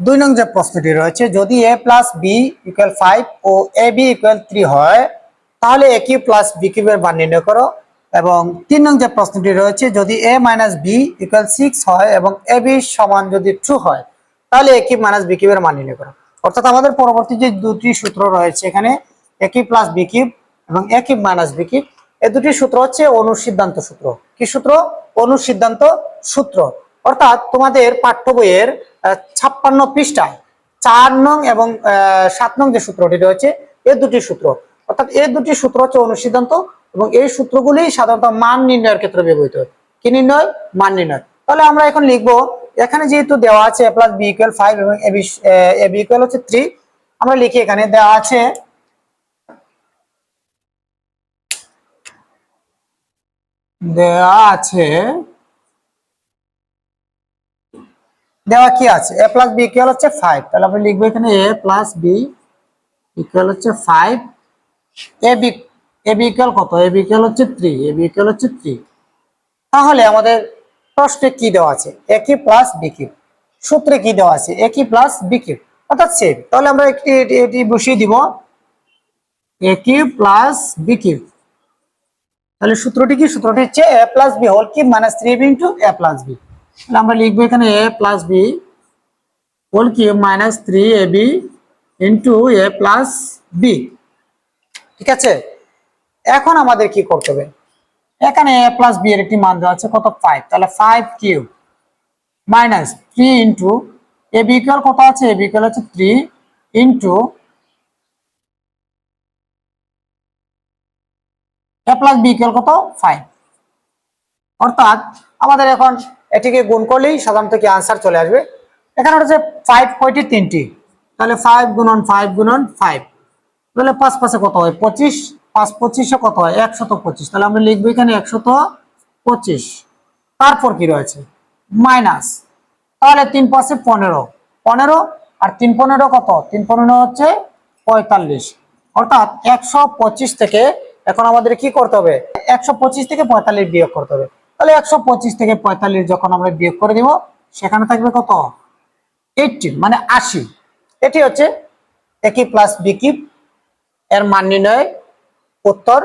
2 নং যে প্রশ্নটি রয়েছে, যদি a প্লাস বি ইকুয়াল 5 ও এ বি ইকুয়াল 3 হয় তাহলে এ কিউব প্লাস বি কিউবের মান নির্ণয় করো। এবং 3 নং যে প্রশ্নটি রয়েছে, যদি a মাইনাস বি ইকুয়াল 6 হয় এবং এ বি সমান যদি ট্রু হয় তাহলে এ কিউব মাইনাস বি কিউবের মান নির্ণয় করো। অর্থাৎ আমাদের পরবর্তী যে দুটি সূত্র রয়েছে এখানে, এ কিউব প্লাস বি কিউব এবং এ কিউব মাইনাস বি কিউব, এই দুটি সূত্র হচ্ছে অনুসিদ্ধান্ত সূত্র। কি সূত্র? অনুসিদ্ধান্ত সূত্র। অর্থাৎ তোমাদের পাঠ্য বইয়ের 56 পৃষ্ঠায় 4 নং এবং 7 নং যে সূত্রটি রয়েছে এই দুটি সূত্র, অর্থাৎ এই দুটি সূত্র হচ্ছে অনুসিদ্ধান্ত, এবং এই সূত্রগুলি সাধারণত মান নির্ণয়ের ক্ষেত্রে ব্যবহৃত হয়। কি নির্ণয়? মান নির্ণয়। তাহলে আমরা এখন লিখবো, এখানে যেহেতু দেওয়া আছে a প্লাস বি ইকুয়াল 5 এবং এ বি ইকুয়াল হচ্ছে 3, আমরা লিখি এখানে দেওয়া আছে দেওয়া কি আছে, a প্লাস বি ইকুয়াল হচ্ছে 5, তাহলে আমরা লিখবো এখানে a প্লাস বি ইকুয়াল হচ্ছে 5, এ বি ইকুয়াল কত? এ বি ইকুয়াল হচ্ছে 3, এ বি ইকুয়াল হচ্ছে 3। তাহলে আমাদের প্রশ্নে কি দেওয়া আছে? A cube plus B cube, সূত্রে কি দেওয়া আছে? A cube plus B cube, অর্থাৎ সেম। তাহলে আমরা এটি বসিয়ে দিব, A cube plus B cube. তাহলে সূত্রটি কি? সূত্রটি হচ্ছে a plus B whole cube minus 3ab into a plus B. তাহলে আমরা লিখবো এখানে a plus B whole cube minus 3ab into a plus B. ঠিক আছে, এখন আমাদের কি করতে হবে? এখানে a প্লাস বি এর একটি মান দেওয়া আছে কত? 5। তাহলে 5 cube minus 3 into a b equal কত আছে? a b ইকুয়াল হচ্ছে 3 into a plus b equal কত? 5। অর্থাৎ আমাদের এখন এটিকে গুণ করলেই সাধারণত কি আনসার চলে আসবে। এখানে হচ্ছে 5 কয়টি? 3টি। তাহলে 5 গুণন 5 গুণন 5, তাহলে 5 5 কত হয়? 25। 5 25 কত হয়? 125। তাহলে আমরা লিখবো এখানে 125। তারপর কি রয়েছে? মাইনাস, তাহলে 3 5 15, 15 আর 3 15 কত? 3 15 হচ্ছে 45। অর্থাৎ 125 থেকে এখন আমাদের কি করতে হবে? 125 থেকে 45 বিয়োগ করতে হবে। তাহলে 125 থেকে 45 যখন আমরা বিয়োগ করে দিব, সেখানে থাকবে কত? 18, মানে 80। এটি হচ্ছে এ কিউব প্লাস বি কিউব এর মান নির্ণয়ের উত্তর।